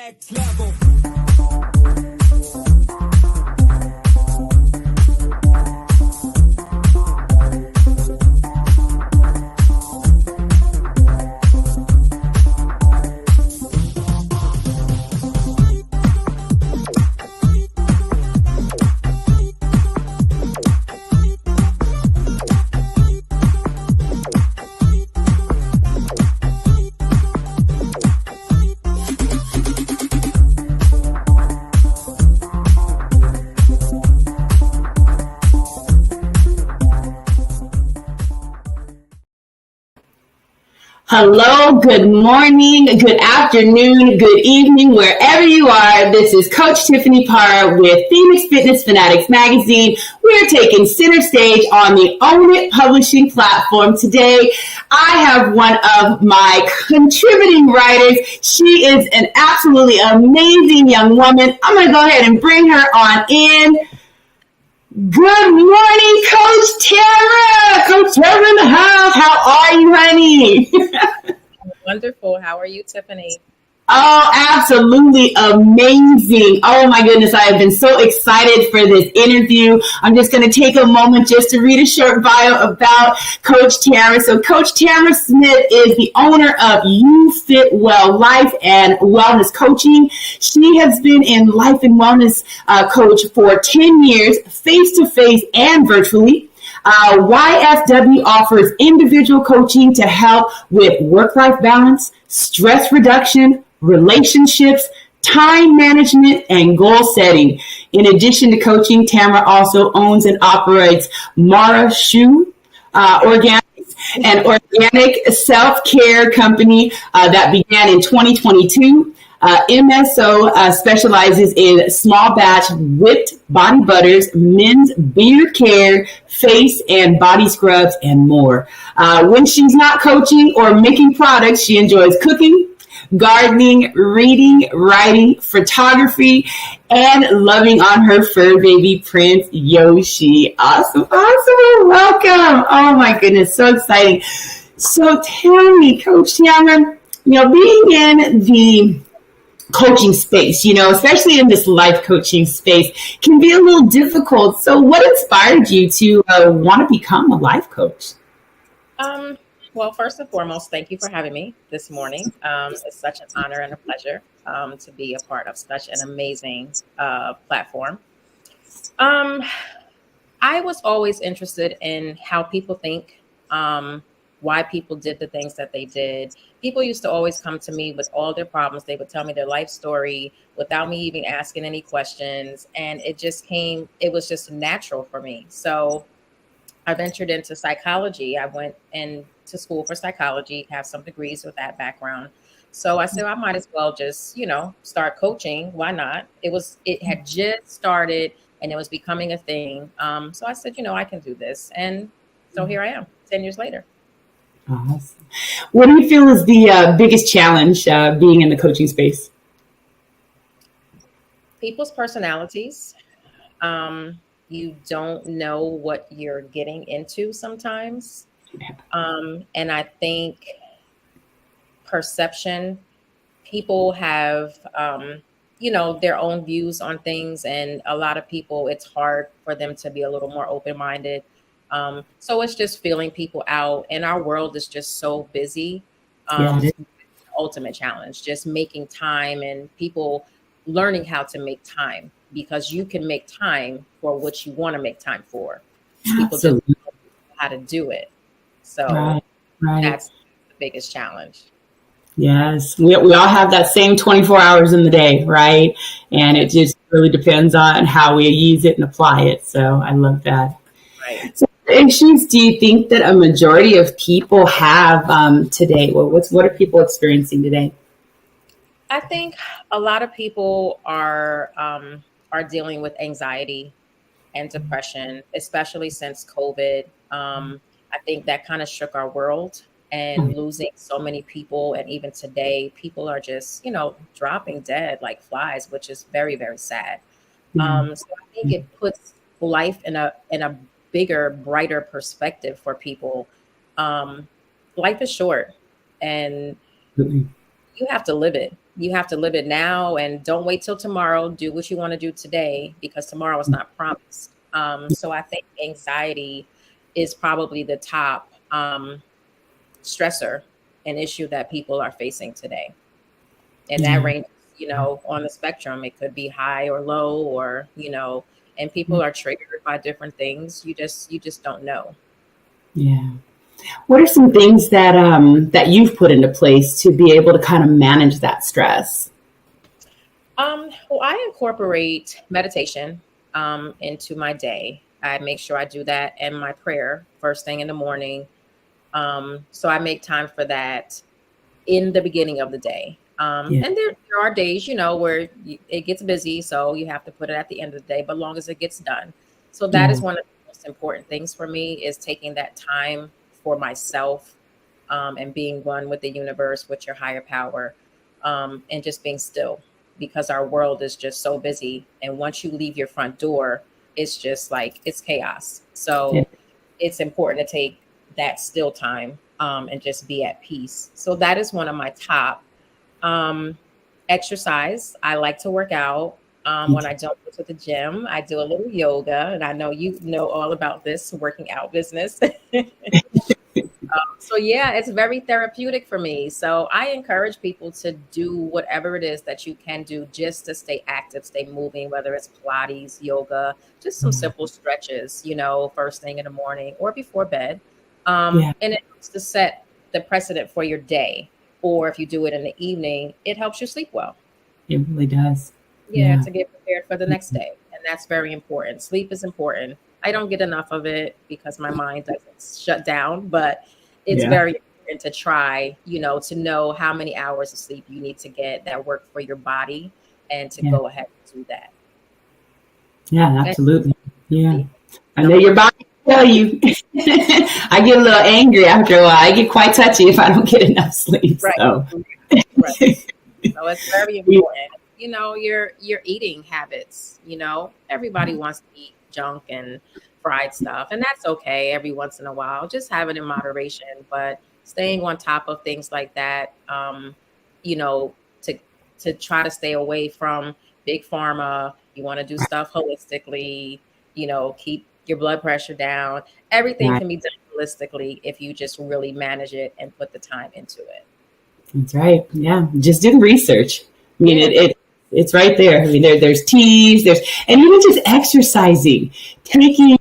Next level. Hello, good morning, good afternoon, good evening, wherever you are. This is Coach Tiffany Parr with Phoenix Fitness Fanatics Magazine. We're taking center stage on the Own It publishing platform. Today, I have one of my contributing writers. She is an absolutely amazing young woman. I'm going to go ahead and bring her on in. Good morning, Coach Tamara. Coach Tamara in the house. How are you, honey? Wonderful. How are you, Tiffany? Oh, absolutely amazing. Oh my goodness. I have been so excited for this interview. I'm just going to take a moment just to read a short bio about Coach Tamara. So Coach Tamara Smith is the owner of You Fit Well Life and Wellness Coaching. She has been in life and wellness coach for 10 years, face-to-face and virtually. YFW offers individual coaching to help with work-life balance, stress reduction, relationships, time management, and goal setting. In addition to coaching, Tamara also owns and operates Mara Shui Organics, an organic self-care company that began in 2022. MSO specializes in small batch whipped body butters, men's beard care, face and body scrubs, and more. When she's not coaching or making products, she enjoys cooking, gardening, reading, writing, photography, and loving on her fur baby Prince Yoshi. Awesome. Welcome. Oh my goodness. So exciting. So tell me, Coach Tamara, being in the coaching space, especially in this life coaching space, can be a little difficult. So what inspired you to want to become a life coach? Well, first and foremost, thank you for having me this morning. It's such an honor and a pleasure to be a part of such an amazing platform. I was always interested in how people think, why people did the things that they did. People used to always come to me with all their problems. They would tell me their life story without me even asking any questions. And it was just natural for me. So I ventured into psychology. I went into school for psychology, have some degrees with that background. So I said, I might as well just, start coaching. Why not? It had just started and it was becoming a thing. So I said, I can do this. And so here I am 10 years later. Awesome. What do you feel is the biggest challenge being in the coaching space? People's personalities. You don't know what you're getting into sometimes. And I think perception, people have, their own views on things. And a lot of people, it's hard for them to be a little more open-minded. So it's just feeling people out, and our world is just so busy. Ultimate challenge, just making time and people learning how to make time, because you can make time for what you want to make time for. People just don't know how to do it. So That's the biggest challenge. Yes, we all have that same 24 hours in the day, right? And it just really depends on how we use it and apply it. So I love that. Right. So what issues do you think that a majority of people have today? What are people experiencing today? I think a lot of people are dealing with anxiety and depression, especially since COVID. I think that kind of shook our world, and losing so many people. And even today, people are just, dropping dead like flies, which is very, very sad. So I think it puts life in a bigger, brighter perspective for people. Life is short and you have to live it. you have to live it now, and don't wait till tomorrow. Do what you want to do today, because tomorrow is not promised. So I think anxiety is probably the top stressor and issue that people are facing today. And that ranges, on the spectrum. It could be high or low, or, and people are triggered by different things. You just don't know. Yeah. What are some things that that you've put into place to be able to kind of manage that stress? Well, I incorporate meditation into my day. I make sure I do that and my prayer first thing in the morning. So I make time for that in the beginning of the day. And there are days, where it gets busy, so you have to put it at the end of the day, but long as it gets done. So that is one of the most important things for me, is taking that time for myself, and being one with the universe, with your higher power, and just being still, because our world is just so busy. And once you leave your front door, it's just like, it's chaos. So it's important to take that still time, and just be at peace. So that is one of my top. Exercise. I like to work out. When I don't go to the gym, I do a little yoga, and I know you know all about this working out business. So yeah, it's very therapeutic for me. So I encourage people to do whatever it is that you can do just to stay active, stay moving, whether it's Pilates, yoga, just some simple stretches, first thing in the morning or before bed. And it helps to set the precedent for your day. Or if you do it in the evening, it helps you sleep well. It really does. Yeah, to get prepared for the next day. And that's very important. Sleep is important. I don't get enough of it because my mind doesn't shut down, but it's very important to try, to know how many hours of sleep you need to get that work for your body, and to go ahead and do that. Yeah, absolutely. Yeah. I know your body will tell you. I get a little angry after a while. I get quite touchy if I don't get enough sleep. Right. So. Right. So it's very important. Your eating habits, everybody wants to eat junk and fried stuff, and that's okay every once in a while. Just have it in moderation, but staying on top of things like that, to try to stay away from big pharma. You want to do stuff holistically, keep your blood pressure down. Everything can be done holistically if you just really manage it and put the time into it. That's right. Yeah. Just do the research. I mean, it's right there. I mean, there's teas, and even just exercising, taking,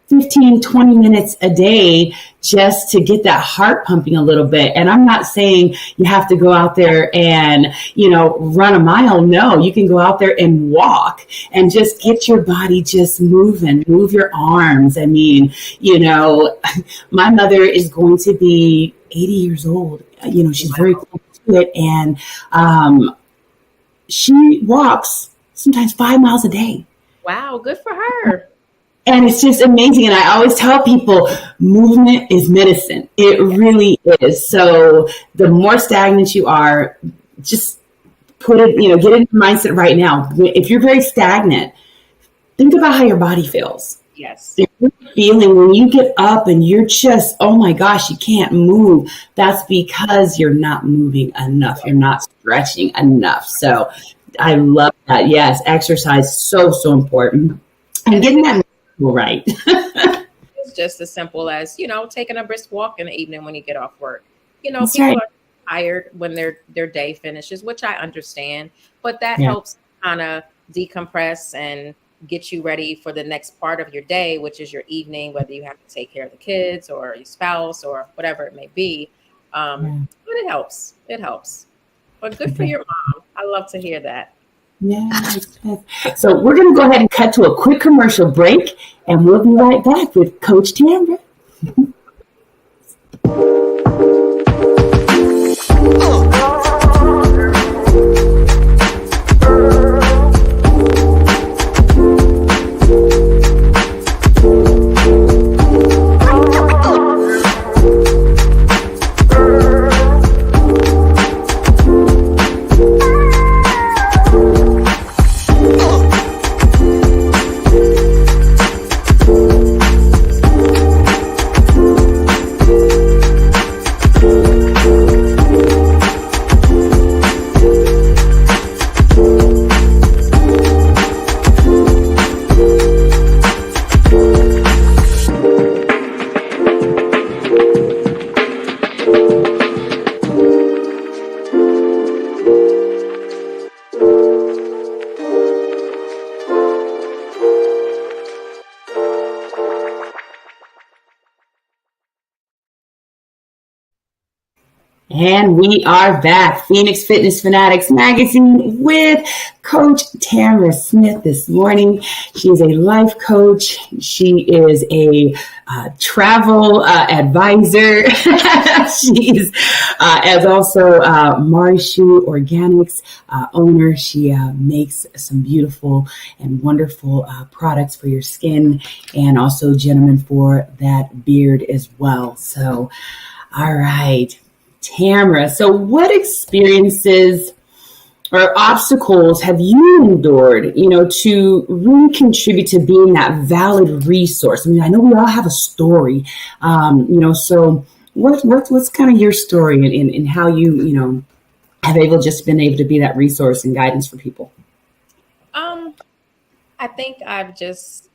15, 20 minutes a day just to get that heart pumping a little bit. And I'm not saying you have to go out there and, run a mile. No, you can go out there and walk and just get your body just moving, move your arms. I mean, my mother is going to be 80 years old. She's very close to it. And, she walks sometimes 5 miles a day. Wow, good for her. And it's just amazing. And I always tell people, movement is medicine. It really is. So the more stagnant you are, just put it, get in the mindset right now. If you're very stagnant, think about how your body feels. Yes. If you're feeling when you get up and you're just, oh my gosh, you can't move. That's because you're not moving enough. You're not stretching enough. So I love that. Yes. Exercise, so important. And getting that right. It's just as simple as, taking a brisk walk in the evening when you get off work. People are tired when their day finishes, which I understand, but that helps kind of decompress and get you ready for the next part of your day, which is your evening, whether you have to take care of the kids or your spouse or whatever it may be. But it helps. But good for your mom. I love to hear that. Yeah. So we're going to go ahead and cut to a quick commercial break, and we'll be right back with Coach Tamara. And we are back, Phoenix Fitness Fanatics Magazine, with Coach Tamara Smith this morning. She is a life coach. She is a travel advisor. She's as also Mara Shui Organics owner. She makes some beautiful and wonderful products for your skin, and also, gentlemen, for that beard as well. So, all right. Tamara, so what experiences or obstacles have you endured, to really contribute to being that valid resource? I mean, I know we all have a story, so what's kind of your story in how you, have been able to be that resource and guidance for people? I think I've just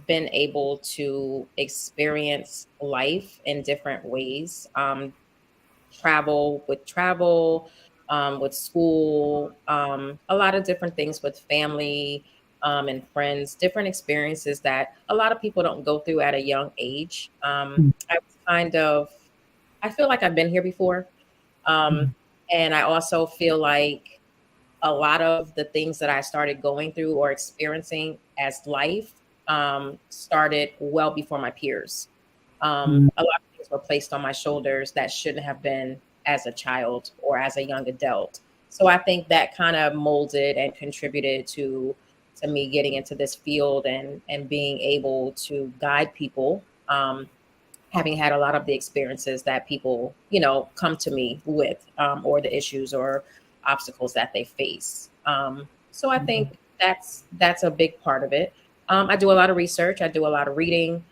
been able to experience life in different ways. Travel, with school, a lot of different things with family, and friends, different experiences that a lot of people don't go through at a young age. I feel like I've been here before. And I also feel like a lot of the things that I started going through or experiencing as life started well before my peers. A lot of things were placed on my shoulders that shouldn't have been as a child or as a young adult. So I think that kind of molded and contributed to me getting into this field and being able to guide people, having had a lot of the experiences that people, come to me with, or the issues or obstacles that they face. So I think that's a big part of it. I do a lot of research. I do a lot of reading.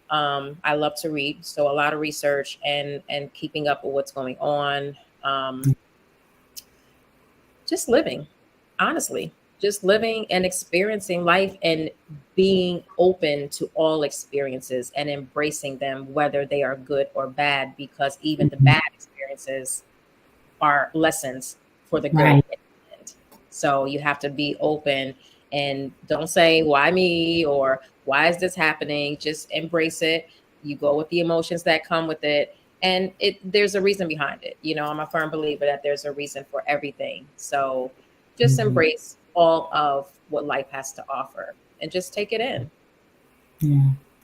I love to read, so a lot of research and keeping up with what's going on. Just living, honestly, just living and experiencing life and being open to all experiences and embracing them, whether they are good or bad, because even the bad experiences are lessons for the good. Right. So you have to be open and don't say, why me? Or why is this happening? Just embrace it. You go with the emotions that come with it. And there's a reason behind it. I'm a firm believer that there's a reason for everything. So just embrace all of what life has to offer and just take it in.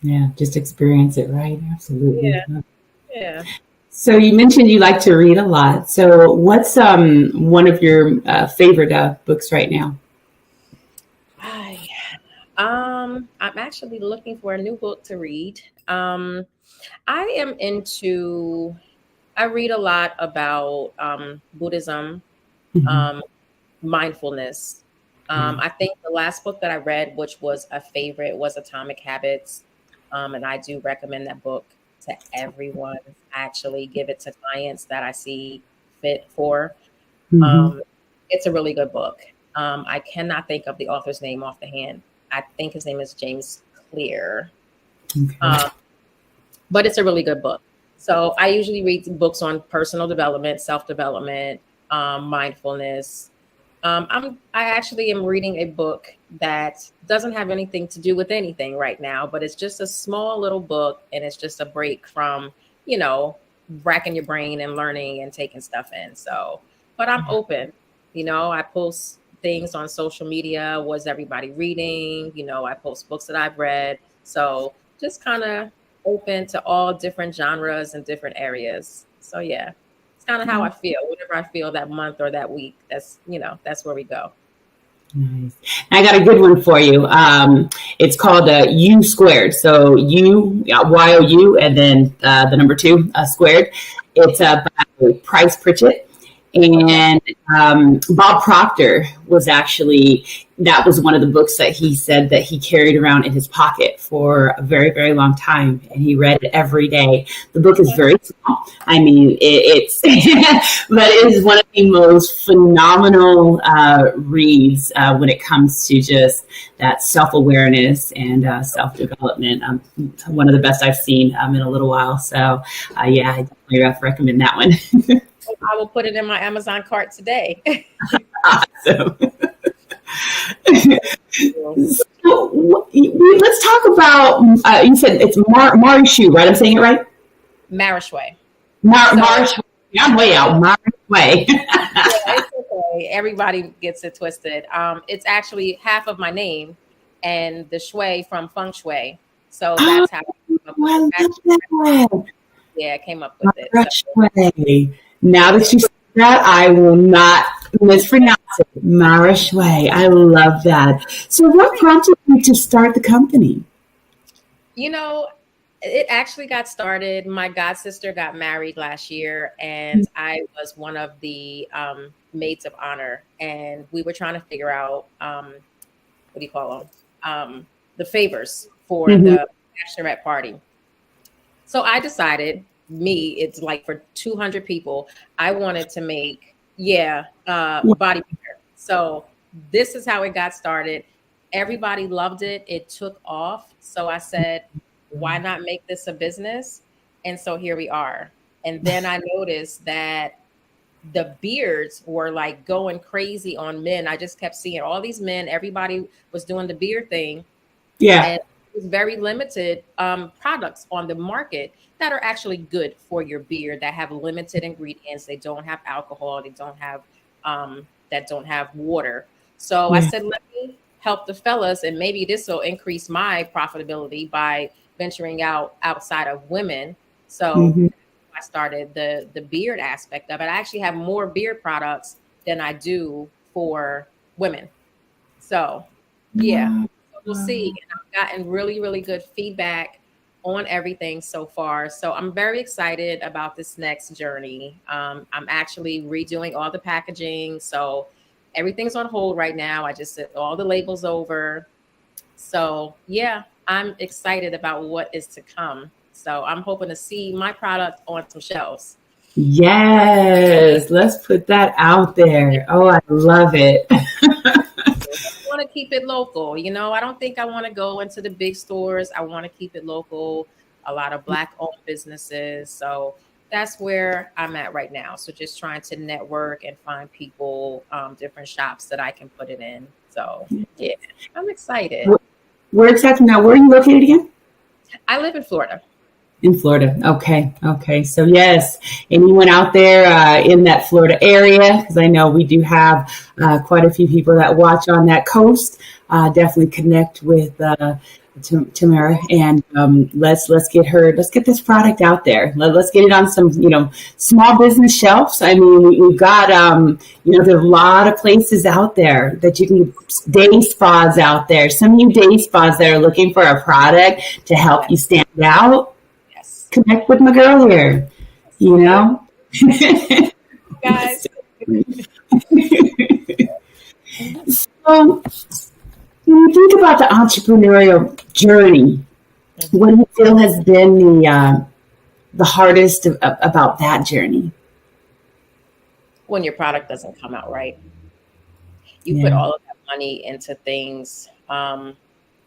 Yeah. Just experience it, right? Absolutely. Yeah. So you mentioned you like to read a lot. So what's one of your favorite books right now? I'm actually looking for a new book to read. I read a lot about Buddhism, mindfulness. I think the last book that I read, which was a favorite, was Atomic Habits. And I do recommend that book to everyone. I actually give it to clients that I see fit for. It's a really good book. I cannot think of the author's name off the hand. I think his name is James Clear. Okay. But it's a really good book. So I usually read books on personal development, self-development, mindfulness. I actually am reading a book that doesn't have anything to do with anything right now, but it's just a small little book, and it's just a break from, racking your brain and learning and taking stuff in. So, but I'm open. I post things on social media. What's everybody reading? I post books that I've read. So just kind of open to all different genres and different areas. So yeah, it's kind of how I feel. Whatever I feel that month or that week, that's where we go. Nice. I got a good one for you. It's called U Squared. So YOU, and then the number 2 squared. It's by Price Pritchett. And Bob Proctor that was one of the books that he said that he carried around in his pocket for a very, very long time. And he read it every day. The book is very small. I mean, it's, but it is one of the most phenomenal reads when it comes to just that self-awareness and self-development. One of the best I've seen in a little while. So, I definitely recommend that one. I will put it in my Amazon cart today. Awesome. So let's talk about, you said it's Mara Shui, right? I'm saying it right? Mara Shui. Mara Shui. I'm way out. Mara Shui. Yeah, it's okay. Everybody gets it twisted. It's actually half of my name and the shui from feng shui. So Oh, that's how I came up with I it. love Actually, that. yeah, I came up with it. Mara So Shui. Now yeah. that you said that, I will not mispronounce it. Mara Shui. I love that. So what prompted you to start the company? You know, it actually got started. My god sister got married last year, and I was one of the maids of honor. And we were trying to figure out what do you call them? The favors for Mhm. the bachelorette party. So I decided, it's like for 200 people, I wanted to make, bodybuilder. So this is how it got started. Everybody loved it. It took off. So I said, why not make this a business? And so here we are. And then I noticed that the beards were like going crazy on men. I just kept seeing all these men, everybody was doing the beard thing, Yeah. and there's very limited products on the market that are actually good for your beard, that have limited ingredients. They don't have alcohol. They don't have that don't have water. So I Yeah. said, let me help the fellas, and maybe this will increase my profitability by venturing out outside of women. So Mhm. I started the beard aspect of it. I actually have more beard products than I do for women. So yeah, Wow. so we'll see. And I've gotten really, really good feedback on everything so far. So I'm very excited about this next journey. I'm actually redoing all the packaging. So everything's on hold right now. I just sent all the labels over. So yeah, I'm excited about what is to come. So I'm hoping to see my product on some shelves. Yes, let's put that out there. Oh, I love it. I want to keep it local. I don't think I want to go into the big stores. I want to keep it local. A lot of Black owned businesses. So that's where I'm at right now. So just trying to network and find people, different shops that I can put it in. So yeah, I'm excited. Where exactly now? Where are you located again? I live in Florida. In Florida. Okay. Okay. So yes, anyone out there in that Florida area, because I know we do have quite a few people that watch on that coast. Definitely connect with Tamara, and let's get her. Let's get this product out there. Let's get it on some small business shelves. I mean, we've got there's a lot of places out there that you can day spas out there. Some new day spas that are looking for a product to help Yes. you stand out. Yes. Connect with my girl here, you Yes. know? Guys. So, when you think about the entrepreneurial journey, what do you feel has been the hardest about that journey? When your product doesn't come out right, you put Yeah. all of that money into things, and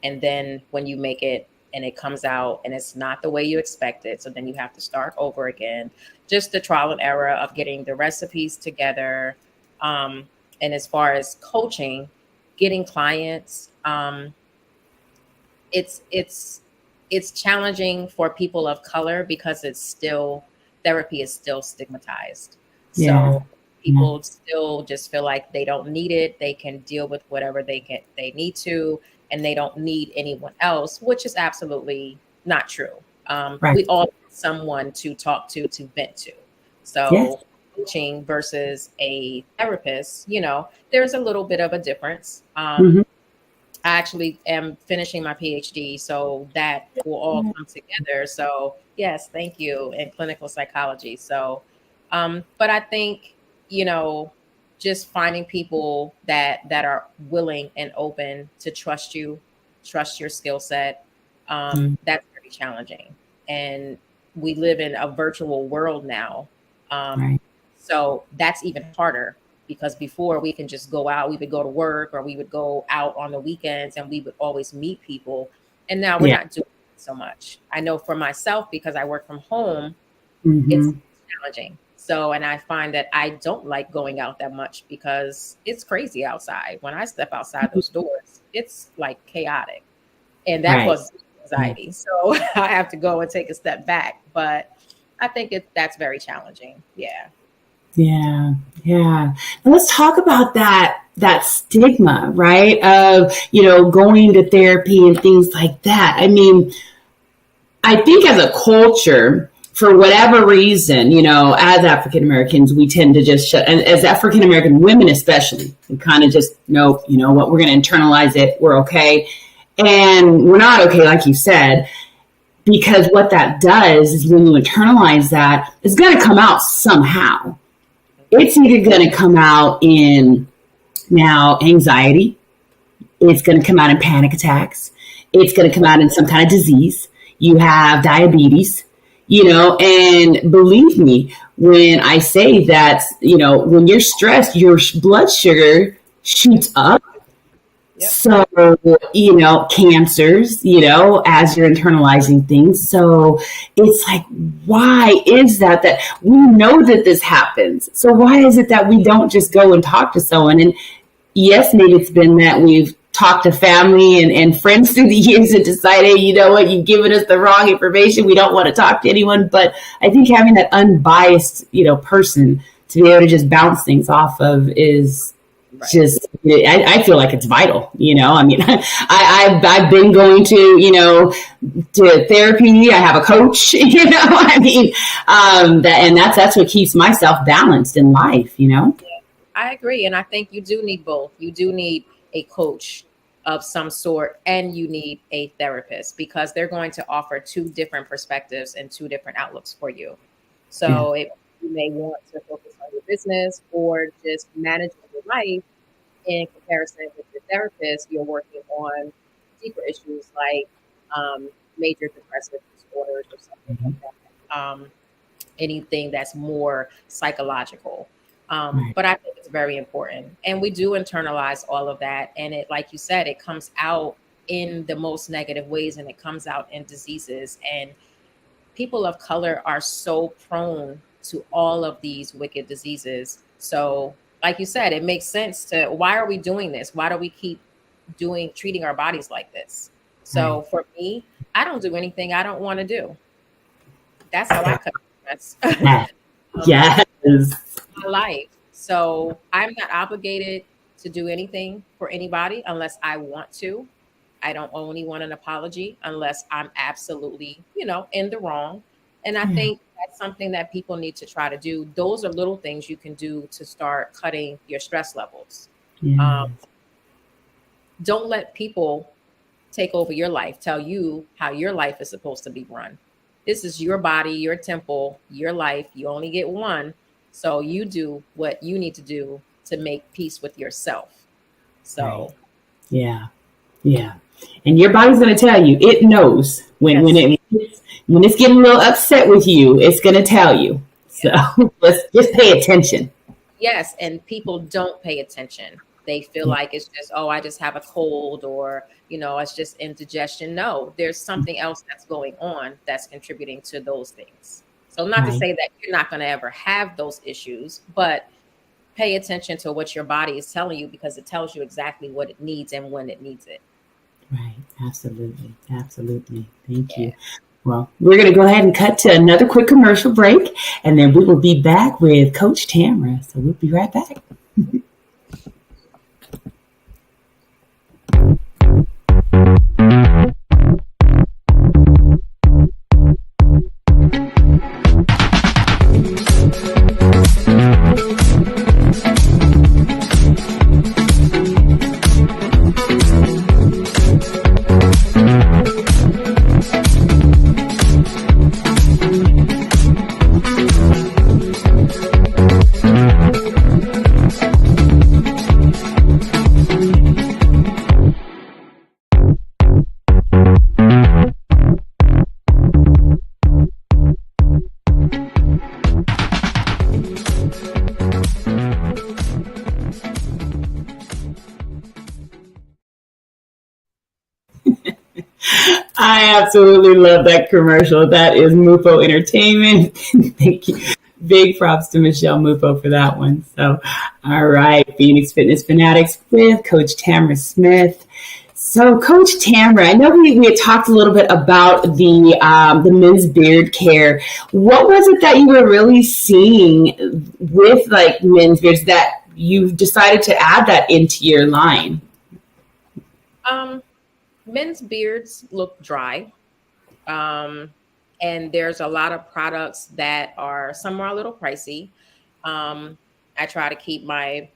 then when you make it and it comes out and it's not the way you expect it, so then you have to start over again. Just the trial and error of getting the recipes together, and as far as coaching, getting clients, it's it's challenging for people of color because it's still therapy is still stigmatized. Yeah. So people still just feel like they don't need it. They can deal with whatever they need to, and they don't need anyone else, which is absolutely not true. Right. We all need someone to talk to vent to. Yes. So coaching versus a therapist, there's a little bit of a difference. Hmm. I actually am finishing my PhD, so that will all come together. So yes, thank you, in clinical psychology. So, but I think you know, just finding people that are willing and open to trust you, trust your skill set, that's pretty challenging. And we live in a virtual world now, um, Right. so that's even harder because before we can just go out, we would go to work or we would go out on the weekends and we would always meet people. And now we're Yeah. not doing it so much. I know for myself, because I work from home, it's Hmm. challenging. So, and I find that I don't like going out that much because it's crazy outside. When I step outside those doors, it's like chaotic, and that Right. causes anxiety. So I have to go and take a step back. But I think that's very challenging. Yeah. Yeah. Yeah. Now let's talk about that stigma, right? Of, going to therapy and things like that. I mean, I think as a culture, for whatever reason, as African Americans, we tend to just shut, and as African American women especially, we kind of just, nope, you know what, we're going to internalize it. We're okay. And we're not okay, like you said, because what that does is when you internalize that, it's going to come out somehow. It's either going to come out in now anxiety. It's going to come out in panic attacks. It's going to come out in some kind of disease. You have diabetes, and believe me, when I say that, when you're stressed, your blood sugar shoots up. Yep. So, cancers, as you're internalizing things. So it's like, why is that we know that this happens? So why is it that we don't just go and talk to someone? And yes, maybe it's been that we've talked to family and friends through the years and decided, you know what, you've given us the wrong information. We don't want to talk to anyone. But I think having that unbiased, person to be able to just bounce things off of is just, I feel like it's vital. I mean, I've been going to therapy. I have a coach, I mean, that's what keeps myself balanced in life, I agree. And I think you do need both. You do need a coach of some sort, and you need a therapist, because they're going to offer two different perspectives and two different outlooks for you. So if you may want to focus on your business or just managing your life, in comparison with your therapist, you're working on deeper issues like major depressive disorders or something like that. Anything that's more psychological. But I think it's very important. And we do internalize all of that. And it, like you said, it comes out in the most negative ways, and it comes out in diseases. And people of color are so prone to all of these wicked diseases. So, like you said, it makes sense to, why are we doing this? Why do we keep treating our bodies like this? So for me, I don't do anything I don't want to do. That's how I cut stress. Yes. My life. So I'm not obligated to do anything for anybody unless I want to. I don't owe anyone an apology unless I'm absolutely, in the wrong. And I think that's something that people need to try to do. Those are little things you can do to start cutting your stress levels. Don't let people take over your life, tell you how your life is supposed to be run. This is your body, your temple, your life. You only get one. So you do what you need to do to make peace with yourself. So, yeah. And your body's going to tell you, it knows when it's getting a little upset with you, it's going to tell you. So let's just pay attention. Yes. And people don't pay attention. They feel like it's just, I just have a cold, or, it's just indigestion. No, there's something else that's going on that's contributing to those things. So not to say that you're not going to ever have those issues, but pay attention to what your body is telling you, because it tells you exactly what it needs and when it needs it. Right. Absolutely. Thank you. Well, we're going to go ahead and cut to another quick commercial break, and then we will be back with Coach Tamara. So we'll be right back. I absolutely love that commercial. That is Mufo Entertainment. Thank you. Big props to Michelle Mufo for that one. So, all right, Phoenix Fitness Fanatics with Coach Tamara Smith. So, Coach Tamara, I know we had talked a little bit about the men's beard care. What was it that you were really seeing with like men's beards that you decided to add that into your line? Um, Men's beards look dry. Um, and there's a lot of products that are some are a little pricey. Um, I try to keep my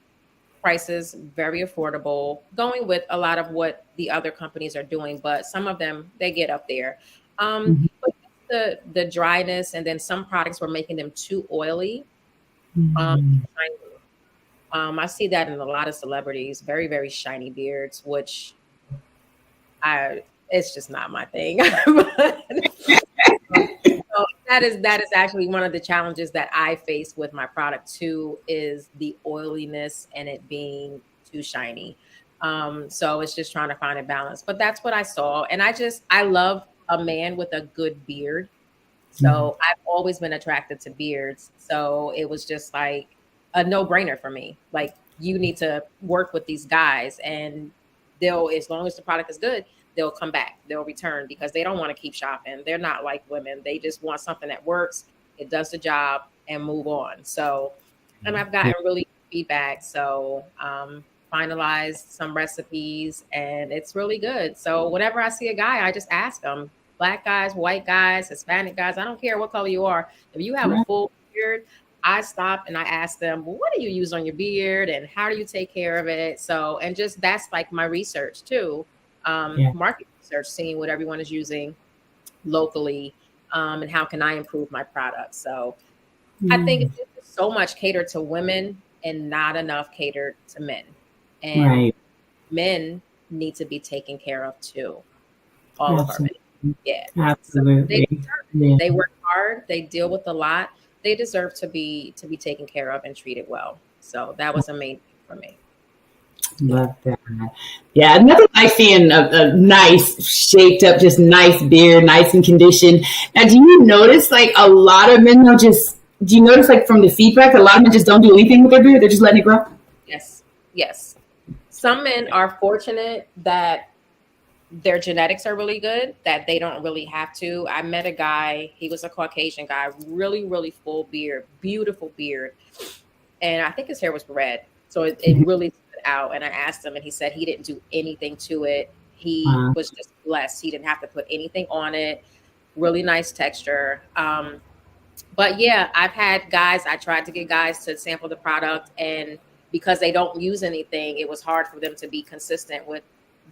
prices very affordable, going with a lot of what the other companies are doing, but some of them they get up there. But the dryness, and then some products were making them too oily. Mm-hmm. Shiny. I see that in a lot of celebrities, very very shiny beards, which I it's just not my thing. So that is actually one of the challenges that I face with my product too, is the oiliness and it being too shiny. So it's just trying to find a balance. But that's what I saw. And I love a man with a good beard. So I've always been attracted to beards. So it was just like a no-brainer for me. Like, you need to work with these guys, and they'll, as long as the product is good, they'll come back, they'll return, because they don't want to keep shopping. They're not like women. They just want something that works, it does the job, and move on. So, and I've gotten really good feedback. So, finalized some recipes and it's really good. So whenever I see a guy, I just ask them, black guys, white guys, Hispanic guys, I don't care what color you are. If you have a full beard, I stop and I ask them, well, what do you use on your beard and how do you take care of it? So, and just that's like my research too, Yeah. market research, seeing what everyone is using locally, and how can I improve my product. So I think Mm. it's so much catered to women and not enough catered to men. And Right. men need to be taken care of too. All of our men. Absolutely. Yeah. So they Absolutely. deserve it. Yeah. They work hard. They deal with a lot. They deserve to be taken care of and treated well. So that was a main thing for me. Yeah. Love that. Yeah, nothing like seeing a nice, shaped up, just nice beard, nice and conditioned. Now, do you notice like a lot of men will just, do you notice like from the feedback, a lot of men just don't do anything with their beard? They're just letting it grow? Yes. Yes. Some men are fortunate that their genetics are really good, that they don't really have to. I met a guy, he was a Caucasian guy, really, really full beard, beautiful beard. And I think his hair was red. So it really stood out. And I asked him, and he said he didn't do anything to it. He Wow. was just blessed. He didn't have to put anything on it. Really nice texture. But yeah, I've had guys, I tried to get guys to sample the product, and because they don't use anything, it was hard for them to be consistent with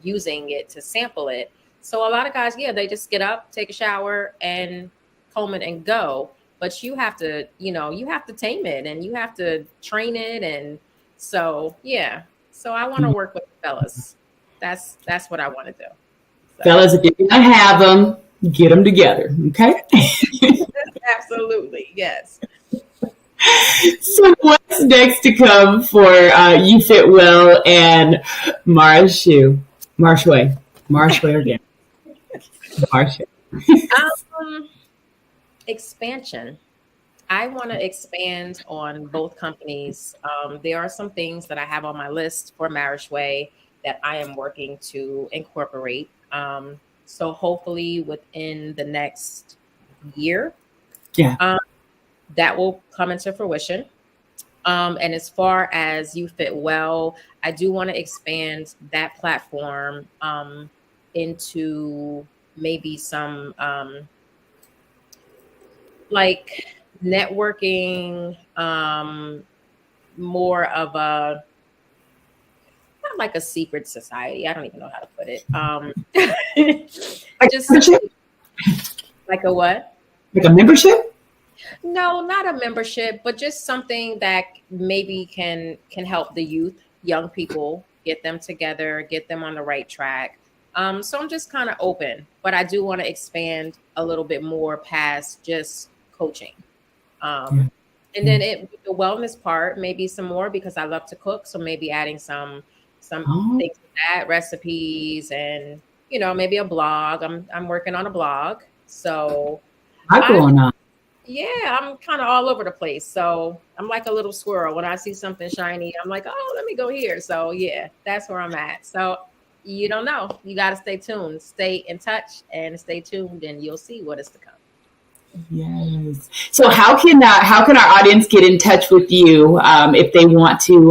using it to sample it. So a lot of guys, yeah, they just get up, take a shower, and comb it and go. But you have to, you have to tame it and you have to train it. And so, yeah. So I want to work with the fellas. That's what I want to do. So Fellas, if you're going to have them, get them together, okay? absolutely, yes. So what's next to come for You Fit Well and Mara Shui? Mara Shui. Mara Shui Organics. Mara Shui. Um, Expansion. I want to expand on both companies. There are some things that I have on my list for Marriage Way that I am working to incorporate. So hopefully within the next year, Yeah. that will come into fruition. And as far as You Fit Well, I do want to expand that platform into maybe some like networking, more of a, not like a secret society. I don't even know how to put it. Like a Just membership? like a what? Like a membership? No, not a membership, but just something that maybe can help the youth, young people, get them together, get them on the right track. So I'm just kind of open, but I do want to expand a little bit more past just coaching. Yeah. And then the wellness part, maybe some more, because I love to cook. So maybe adding some Oh, things to that, recipes, and maybe a blog. I'm working on a blog. So I I going on. yeah, I'm kind of all over the place. So I'm like a little squirrel. When I see something shiny, I'm like, oh, let me go here. So yeah, that's where I'm at. So you don't know. You got to stay tuned, stay in touch, and stay tuned, and you'll see what is to come. Yes. So how can our audience get in touch with you if they want to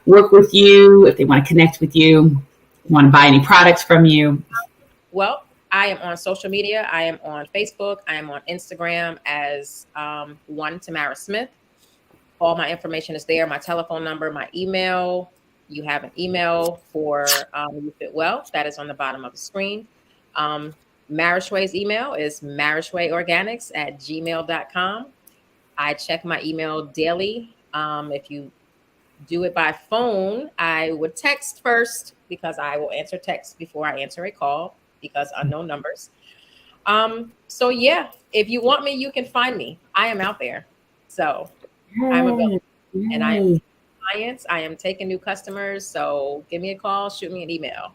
work with you, if they want to connect with you, want to buy any products from you? Well, I am on social media. I am on Facebook. I am on Instagram as one Tamara Smith. All my information is there. My telephone number, my email. You have an email for You Fit Well. That is on the bottom of the screen. Mara Shui's email is marashuiorganics@gmail.com. I check my email daily. If you do it by phone, I would text first because I will answer text before I answer a call because unknown numbers. So yeah, if you want me, you can find me. I am out there. So I'm available. And I am clients. I am taking new customers. So give me a call, shoot me an email.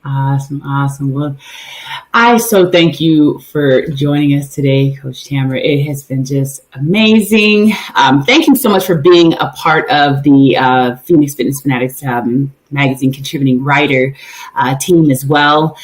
Awesome. Well, I so thank you for joining us today, Coach Tamara. It has been just amazing. Thank you so much for being a part of the Phoenix Fitness Fanatics magazine contributing writer team as well.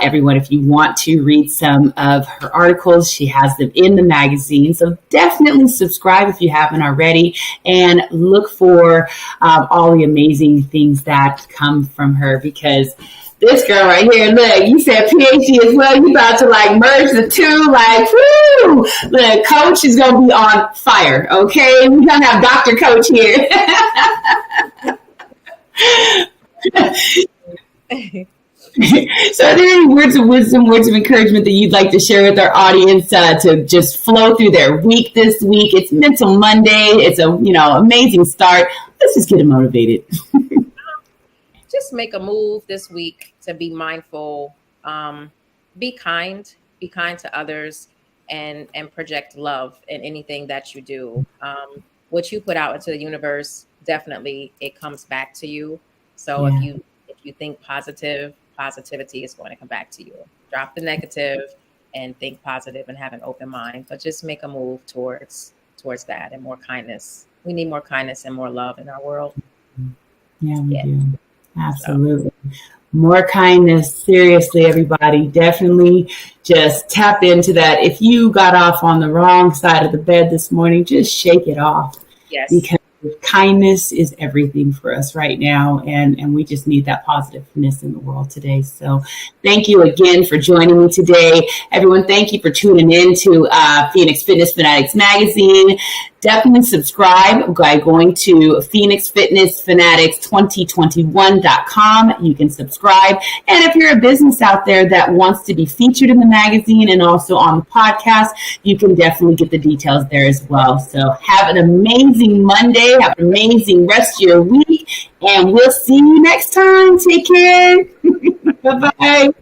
Everyone, if you want to read some of her articles, she has them in the magazine. So definitely subscribe if you haven't already and look for all the amazing things that come from her, because this girl right here, look, you said PhD as well. You about to like merge the two, like, whoo! Look, Coach is going to be on fire, okay? We're going to have Dr. Coach here. So are there any words of wisdom, words of encouragement that you'd like to share with our audience to just flow through their week this week? It's Mental Monday. It's a amazing start. Let's just get them motivated. Just make a move this week to be mindful, be kind to others, and project love in anything that you do. What you put out into the universe, definitely it comes back to you. So if you think positivity is going to come back to you. Drop the negative and think positive and have an open mind, but just make a move towards that and more kindness. We need more kindness and more love in our world. Yeah, we do. Absolutely. More kindness. Seriously, everybody. Definitely just tap into that. If you got off on the wrong side of the bed this morning, just shake it off. Yes. Because kindness is everything for us right now. And we just need that positiveness in the world today. So thank you again for joining me today. Everyone, thank you for tuning in to Phoenix Fitness Fanatics magazine. Definitely subscribe by going to phoenixfitnessfanatics2021.com. You can subscribe. And if you're a business out there that wants to be featured in the magazine and also on the podcast, you can definitely get the details there as well. So have an amazing Monday. Have an amazing rest of your week. And we'll see you next time. Take care. Bye-bye.